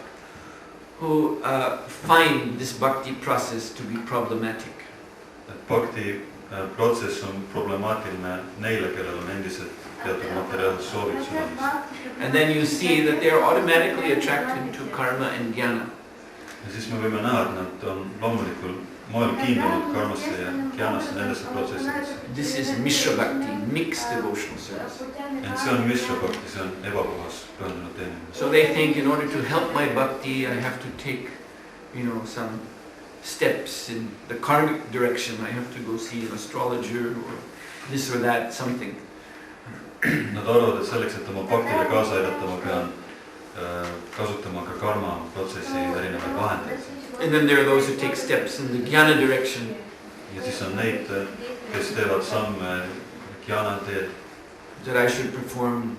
who find this bhakti process to be problematic. Et bhakti protsess on problemaatiline neile, kellel on endised teatud materiaalsed soovid südames. And then you see that they are automatically attracted to karma and jnana. Ja siis me võime näha, et nad on loomulikul moel kiindunud karmasse ja jnanasse nendesse protsessidesse. This is Mishra Bhakti, mixed devotional service. Ent see on Mishra Bhakti, see on ebapuhas pühendunud teenimine. So they think in order to help my bhakti, I have to take, some steps in the karmic direction. I have to go see an astrologer or this or that, something. Nad arvavad, et selleks, et oma bhaktile kaasa aidata, ma pean kasutama ka karma protsessi erinevaid vahendeid. And then there are those who take steps in the jnana direction. Ja siis on neid, kes teevad samme jnana teed. That I should perform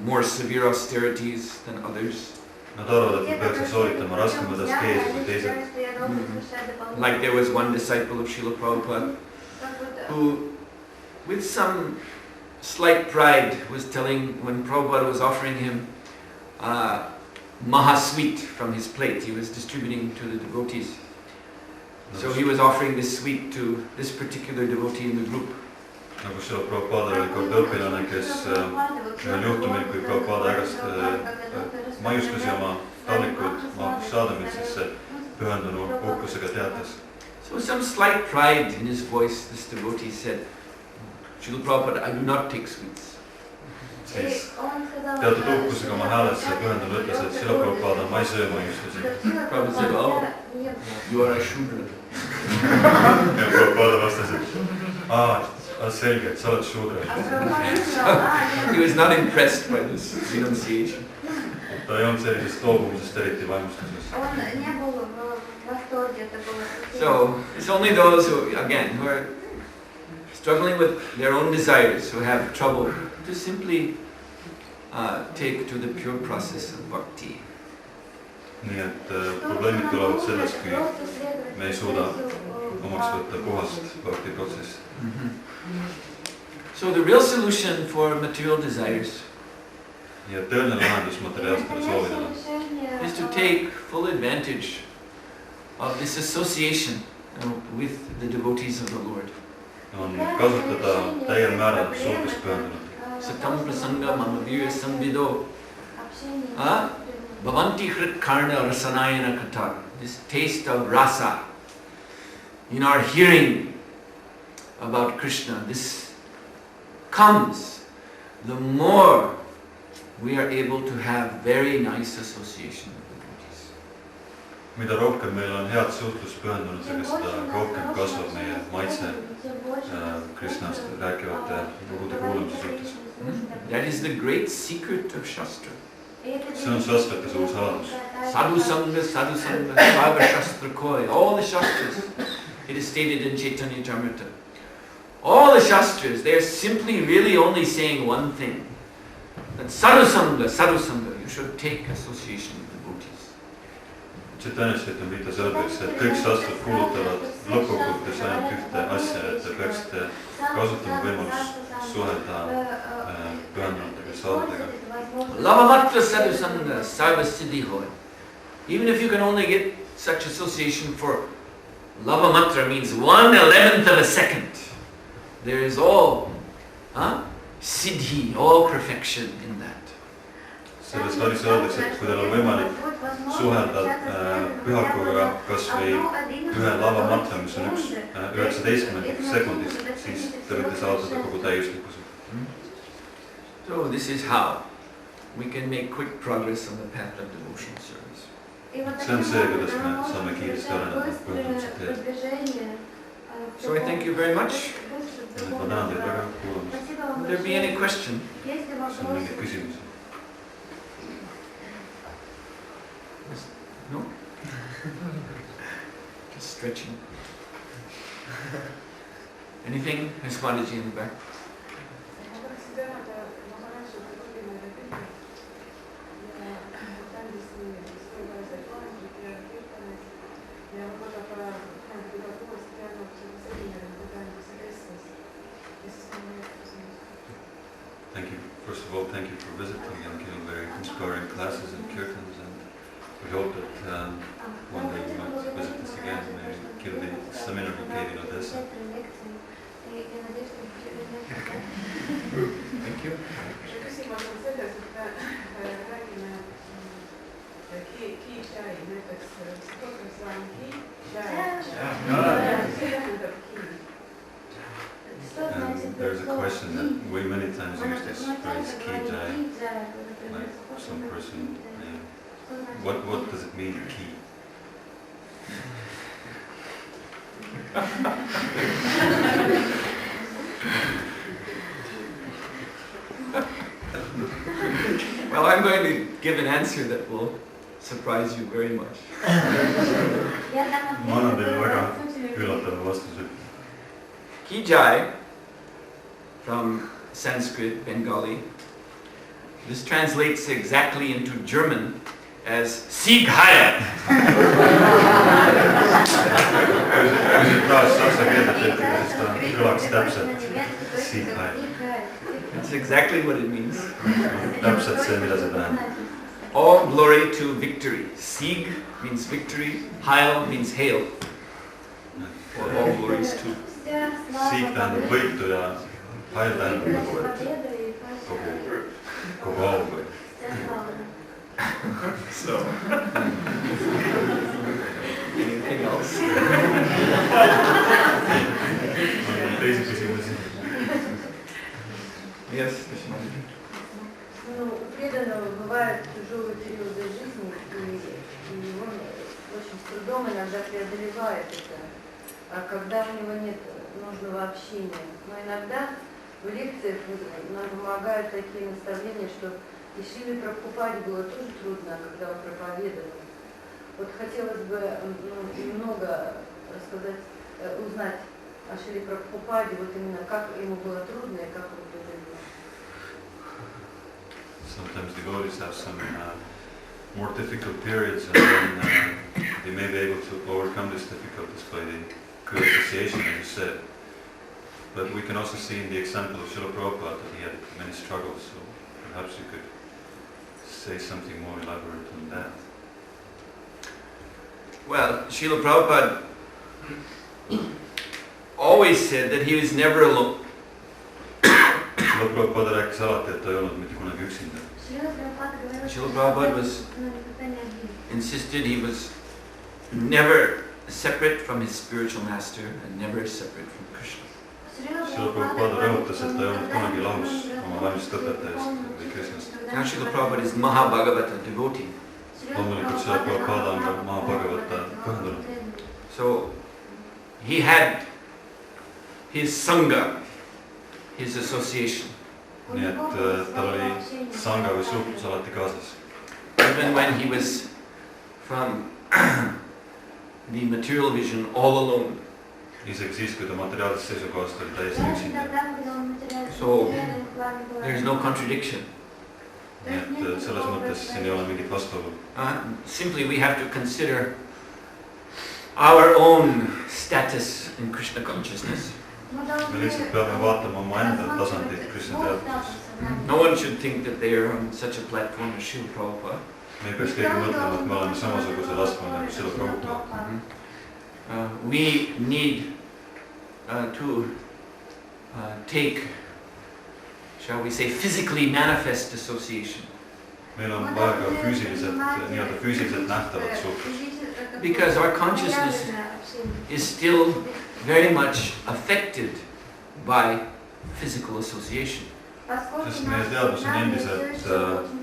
more severe austerities than others. Nad arvavad, et ma peaksin sooritama raskemaid askeesi kui teised. Like there was one disciple of Srila Prabhupada who, with some slight pride, was telling when Prabhupada was offering him Mahasweet from his plate, he was distributing to the devotees. So he was offering this sweet to this particular devotee in the group. Nagu Srila Prabhupada oli kord õpilane, kes ühel juhtumil, kui Prabhupada ägast maiustas oma tallikuid saadamid, siis see pühendunu uhkusega teatas. So with some slight pride in his voice, this devotee said, Srila Prabhupada, I do not take sweets. Siis teatud uhkusega oma hääles see pühendunu ütles, et Srila Prabhupada, ma ei söö maiustusi. Prabhupada said, oh, you are a Shudra. Ja Prabhupada vastas, et selge, et sa oled Shudra. He was not impressed by this renunciation. Ta ei olnud sellisest loobumisest eriti vaimustuses. So it's only those who, again, who are struggling with their own desires, who have trouble, to simply take to the pure process of bhakti. Nii et probleemid tulevad sellest, kui me ei suuda omaks võtta puhast bhakti protsessi. So the real solution for material desires Ja tõeline lahendus materiaalsetele soovidele is to take full advantage of this association with the devotees of the Lord. on kasutada täiel määral soovist pühendunut. Satam prasanga mama virya samvido. Bhavanti hrit karna rasanayana kata. This taste of rasa in our hearing about Krishna, this comes the more we are able to have very nice association with devotees. Mida rohkem meil on head suhtlust pühendunutega, seda rohkem kasvab meie maitse Krishnast rääkivate lugude kuulamise suhtes. That is the great secret of Shastra. See on Shastrate suur saladus. Sadhu Sangha, Bhava Shastra Koi, all the Shastras, it is stated in Chaitanya Charitamrita. All the Shastras, they are simply really only saying one thing. That Sadhu Sangha, you should take association with devotees. Chaitanya Charitamritas öeldakse, et kõik Shastrad kuulutavad lõppkokkuvõttes ainult ühte asja, et te peaksite kasutama võimalust suhelda pühendunutega, saadudega. Lavamatra Sadhu Sangha, Sarva Siddhi Hoy. Even if you can only get such association for Lavamatra means 1/11 of a second. There is all Siddhi, all perfection in that. selles hadis öeldakse, et kui teil on võimalik suhelda pühakuga kas või ühe lava matle, mis on 19 sekundist, siis te võite saavutada kogu täiuslikkuse. So this is how we can make quick progress on the path of devotion service. See on see, kuidas me saame kiiresti areneda pühendumise teel. So I thank you very much. Ma tänan teid väga kuulamast. Would there be any question? See on mingi küsimus. No? Just stretching. Anything? Swamiji in the back. Thank you. First of all, thank you for visiting and giving very inspiring classes and kirtans, and we hope that one day you might visit us again and maybe give the seminar you gave in Odessa. Thank you. Küsimus on selles, et me räägime kii-chai, näiteks Suhotra Swami kii-chai. See tähendab kii. And there's a question that we many times use this phrase ki-jai, like some person, what does it mean, ki? Well, I'm going to give an answer that will surprise you very much. Ma annan teile väga üllatava vastuse. Ki-jai, from Sanskrit, Bengali, this translates exactly into German as Sieg Heil. That's exactly what it means. All glory to victory. Sieg means victory, Heil means hail. For all glories to. Sieg tähendab võitu ja Heil tähendab nagu, et kogu auga. So, anything else? Teisi küsimusi. Yes. Ну, у преданного бывают тяжелые периоды жизни, и он очень с трудом иногда преодолевает это. А когда у него нет нужного общения. Но иногда в лекциях нам помогают такие наставления, что и Шиле Прабхупаде было тоже трудно, когда он проповедовал. Вот хотелось бы немного рассказать, узнать о Шиле Прабхупаде, вот именно как ему было трудно и как он преодолел. Sometimes devotees have some more difficult periods, and then they may be able to overcome these difficulties by the good association, as you said. But we can also see in the example of Srila Prabhupada that he had many struggles, so perhaps you could say something more elaborate on that. Well, Srila Prabhupada always said that he was never alone. Srila Prabhupada rääkis alati, et ta ei olnud mitte kunagi üksinda. Srila Prabhupada was insisted he was never separate from his spiritual master and never separate from Krishna. Srila Prabhupada rõhutas, et ta ei olnud kunagi lahus oma vaimsest õpetajast või Krishnast. Now Srila Prabhupada is Mahabhagavata devotee. Loomulikult Srila Prabhupada on ka Mahabhagavata pühendunud. So he had his sangha, his association. Nii et tal oli sangha või suhtlus alati kaasas. Even when he was from the material vision all alone. Isegi siis, kui ta materiaalsest seisukohast oli täiesti üksinda. So there's no contradiction. Nii et selles mõttes siin ei ole mingit vastuolu. Simply we have to consider our own status in Krishna consciousness. Me lihtsalt peame vaatama oma enda tasandit Krishna teadvuses. No one should think that they are on such a platform as Srila Prabhupada. Me ei peaks keegi mõtlema, et me oleme samasugusel astmel nagu Srila Prabhupada. We need to take, shall we say, physically manifest association. meil on vaja ka füüsiliselt nähtavat suhtlust. Because our consciousness is still very much affected by physical association. Sest meie teadvus on endiselt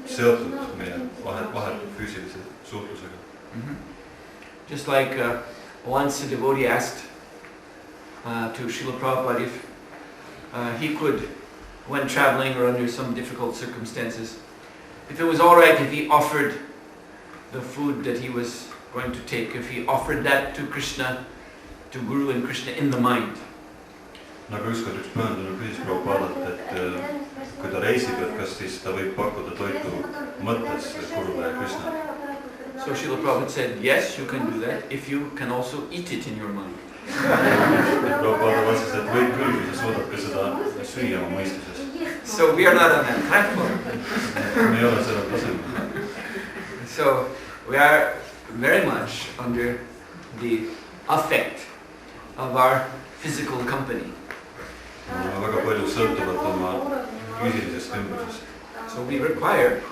seotud meie vahetult füüsilise suhtlusega. Just like once a devotee asked to Srila Prabhupada if he could, when traveling or under some difficult circumstances, if it was all right if he offered the food that he was going to take, if he offered that to Krishna, to Guru and Krishna in the mind. Nagu ükskord üks pöördunu küsis Prabhupadat, et kui ta reisib, et kas siis ta võib pakkuda toitu mõttes Gurule ja Krishnale. So Srila Prabhupada said, yes, you can do that if you can also eat it in your mind. Prabhupada vastas, et võib küll, kui sa suudad ka seda süüa oma mõistuses. So we are not on that platform. Me ei ole sellel tasemel. So we are very much under the effect of our physical company. Väga palju sõltuvad oma füüsilisest ümbrusest. So we require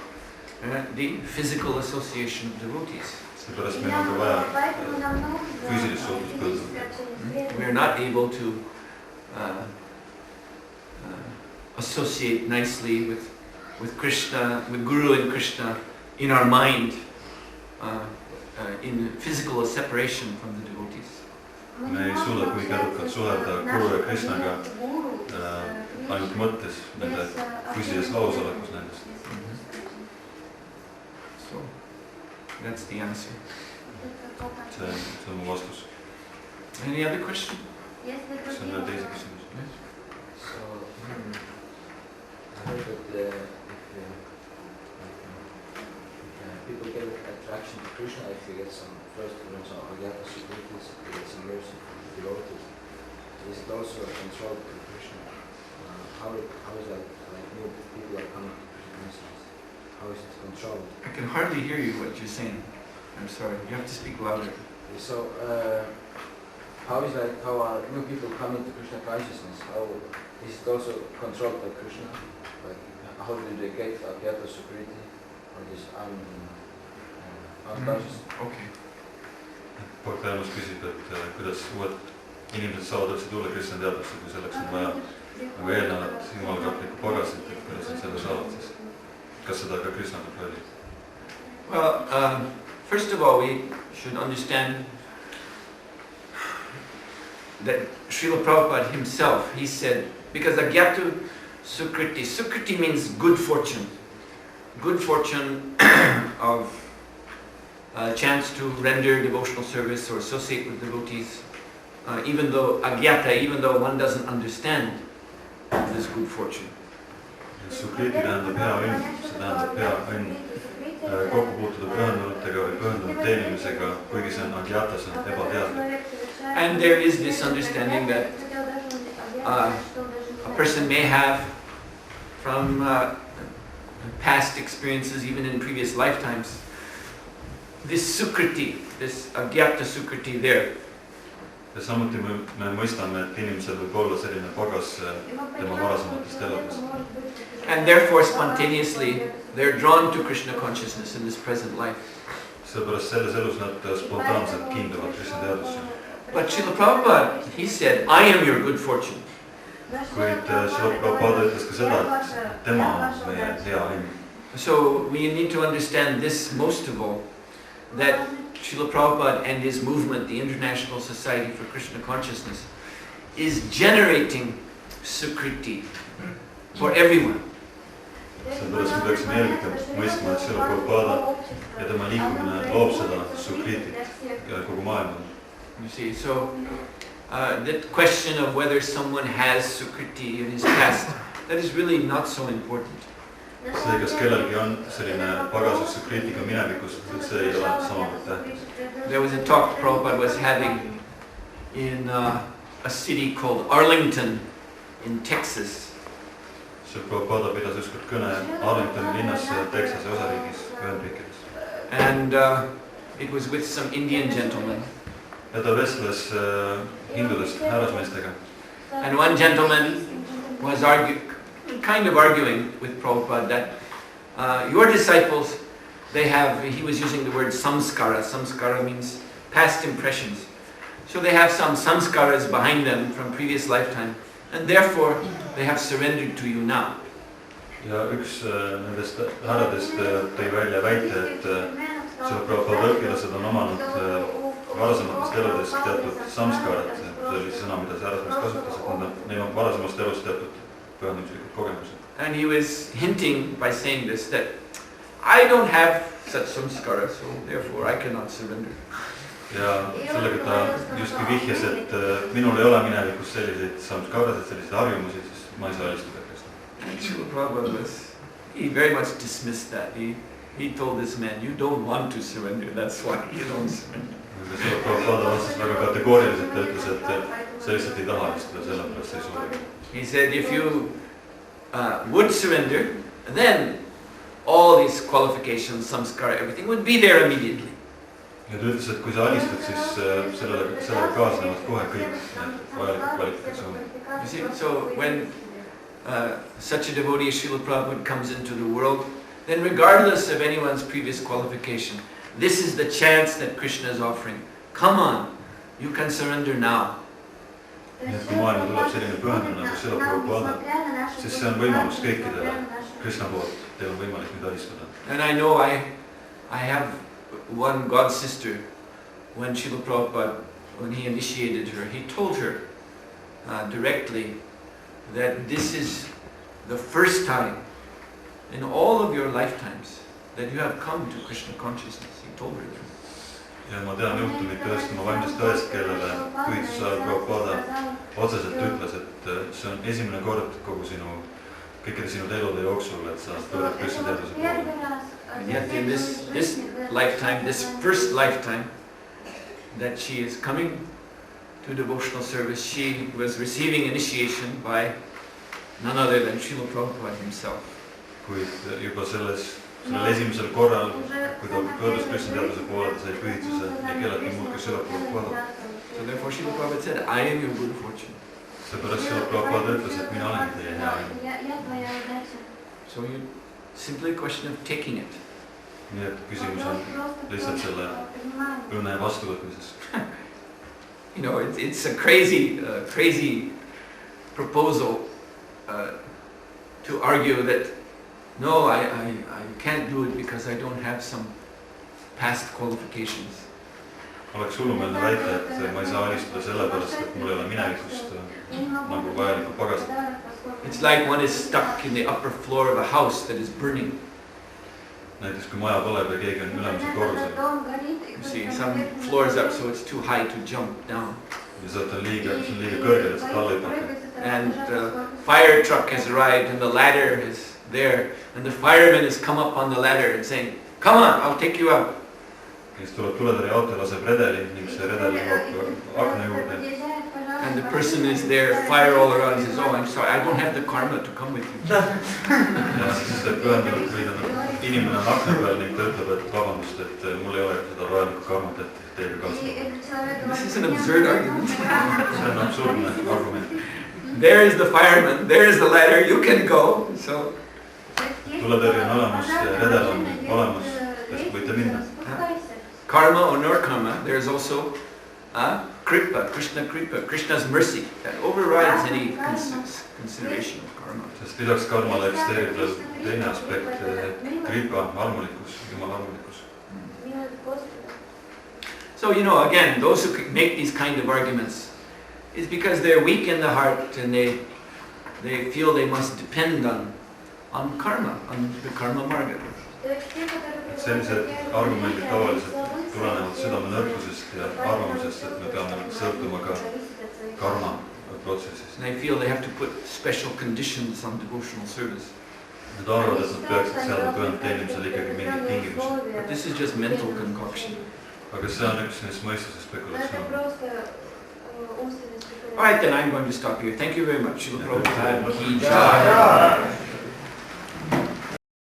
the physical association of devotees. Seepärast meil on ka vaja füüsilist suhtlust põlduda. We are not able to associate nicely with Krishna, with Guru and Krishna in our mind, in physical separation from the devotees. Me ei suuda kuigi edukalt suhelda Guru ja Krishnaga ainult mõttes, nende füüsilises lausolekus nendest. So that's the answer. See on mu vastus. Any other question? Kas on veel teisi küsimusi? So, I heard that people get attraction to Krishna if they get some first some Agyata securities, they get some mercy from the devotees. Is it also controlled to Krishna? How is that, like new people are coming to Krishna? How is it controlled? I can hardly hear you what you're saying. I'm sorry, you have to speak louder. So, how is that, how are new people coming to Krishna consciousness? How is it also controlled by Krishna? Like, how do they get Agyata security or this unconscious? Okay. Bhagavad küsib, et kuidas uued inimesed saavad üldse tulla Krishna teadvusse, kui selleks on vaja nagu eelnevat jumalakaplikku pagasit, et kuidas nad selle saavad siis. Kas seda ka Krishna kontrollib? Well, first of all, we should understand that Srila Prabhupada himself, he said, because Agyatu Sukriti, Sukriti means good fortune of a chance to render devotional service or associate with devotees, even though Agyata, even though one doesn't understand this good fortune. Sukriti tähendab hea õnn, see tähendab hea õnn kokku puutuda pühendunutega või pühendunud teenimisega, kuigi see on Agyata, see on ebateadlik. And there is this understanding that a person may have from past experiences, even in previous lifetimes, this Sukriti, this Agyata Sukriti there. Ja samuti me mõistame, et inimesel võib olla selline pagas tema varasematest eludest. And therefore spontaneously they're drawn to Krishna consciousness in this present life. Seepärast selles elus nad spontaanselt kiinduvad Krishna teadvusse. But Srila Prabhupada, he said, I am your good fortune. Kuid Srila Prabhupada ütles ka seda, et tema on meie hea õnn. So we need to understand this most of all, that Srila Prabhupada and his movement, the International Society for Krishna Consciousness, is generating Sukriti for everyone. Seepärast me peaksime eelkõige mõistma, et Srila Prabhupada ja tema liikumine loob seda Sukritit kogu maailma. You see, so that question of whether someone has Sukriti in his past, that is really not so important. See, kas kellelgi on selline pagasus Sukritiga minevikus, see ei ole samavõrd tähtis. There was a talk Prabhupada was having in a city called Arlington in Texas. See Prabhupada pidas ükskord kõne Arlingtoni linnas Texase osariigis, Ühendriikides. And it was with some Indian gentlemen. Ja ta vestles hindudest härrasmeestega. And one gentleman was kind of arguing with Prabhupada that Your disciples, he was using the word samskara. Samskara means past impressions. So they have some samskaras behind them from previous lifetime, and therefore they have surrendered to you now. Ja üks nendest härradest tõi välja väite, et Prabhupada õpilased on omanud varasematest eludest teatud samskarat, see oli sõna, mida see härrasmees kasutas, et neil on varasemast elust teatud pühendumuslikud kogemused. And he was hinting by saying this, that I don't have such samskara, so therefore I cannot surrender. Ja sellega ta justkui vihjas, et minul ei ole minevikus selliseid samskarasid, selliseid harjumusi, siis ma ei saa alistuda Kristna. And Srila Prabhupada he very much dismissed that. He told this man, you don't want to surrender, that's why you don't surrender. Srila Prabhupada vastas väga kategooriliselt, ta ütles, et sa lihtsalt ei taha alistuda, sellepärast ei soovi. He said, if you would surrender, then all these qualifications, samskara, everything would be there immediately. Ja ta ütles, et kui sa alistad, siis sellega kaasnevad kohe kõik need vajalikud kvalifikatsioonid. You see, so when such a devotee as Srila Prabhupada comes into the world, then regardless of anyone's previous qualification, this is the chance that Krishna is offering. Come on, you can surrender now. Nii et kui maailma tuleb selline pühendumine, nagu Srila Prabhupada, siis see on võimalus kõikidele Krishna poolt, teil on võimalik nüüd alistada. And I know I have one god sister, when Srila Prabhupada, when he initiated her, he told her directly that this is the first time in all of your lifetimes that you have come to Krishna consciousness. He told her that. Ja ma tean juhtumit ühest oma vaimsest tõest, kellele pühitsuse ajal Prabhupada otseselt ütles, et see on esimene kord kõikide sinu elude jooksul, et sa pöörad Krishna teaduse poole. And yet in this lifetime, this first lifetime that she is coming to devotional service, she was receiving initiation by none other than Srila Prabhupada himself. Kuid juba sellel esimesel korral, kui ta pöördus Krishna teaduse poole, ta sai pühitsuse ja kellelgi muud kui Srila Prabhupada. So therefore Srila Prabhupada said, I am your good fortune. Seepärast Srila Prabhupada ütles, et mina olen teie hea õnn. So you simply a question of taking it. Nii et küsimus on lihtsalt selle õnne vastuvõtmises. You know, it's a crazy proposal to argue that no, I can't do it because I don't have some past qualifications. Oleks hullumeelne väita, et ma ei saa alistuda sellepärast, et mul ei ole minevikust nagu vajalikku pagasat. It's like one is stuck in the upper floor of a house that is burning. Näiteks kui maja põleb ja keegi on ülemisel korrusel. You see, some floors up so it's too high to jump down. Ja sealt on liiga kõrgel, et sa alla hüpata. And the fire truck has arrived and the ladder is there. And the fireman has come up on the ladder and saying, come on, I'll take you out. Ja siis tuleb tuletõrjeauto, laseb redeli ning see redel jõuab akna juurde. And the person is there, fire all around, and says, oh, I'm sorry, I don't have the karma to come with you. Ja siis pühendatud või inimene on akna peal ning ta ütleb, et vabandust, et mul ei ole seda vajalikku karmat, et teiega kaasneda. This is an absurd argument. See on absurdne argument. There is the fireman, there is the ladder, you can go. So, tuletõrje on olemas, redel on olemas, võite minna. Karma or no karma, there is also kripa, Krishna's mercy that overrides any consideration of karma. Sest lisaks karmale eksisteerib veel teine aspekt, kripa, armulikkus, Jumala armulikkus. So, you know, again, those who make these kind of arguments is because they're weak in the heart and they feel they must depend on karma, on the karma marga. Sellised argumendid tavaliselt tulenevad südame nõrkusest ja arvamusest, et me peame sõltuma ka karma protsessist. And I feel they have to put special conditions on devotional service. Nad arvavad, et nad peaksid seadma pühendatud teenimisel ikkagi mingeid tingimusi. But this is just mental concoction. Aga see on üks neist mõistuse spekulatsioon. All right, then I'm going to stop here. Thank you very much. Srila Prabhupada ki jai.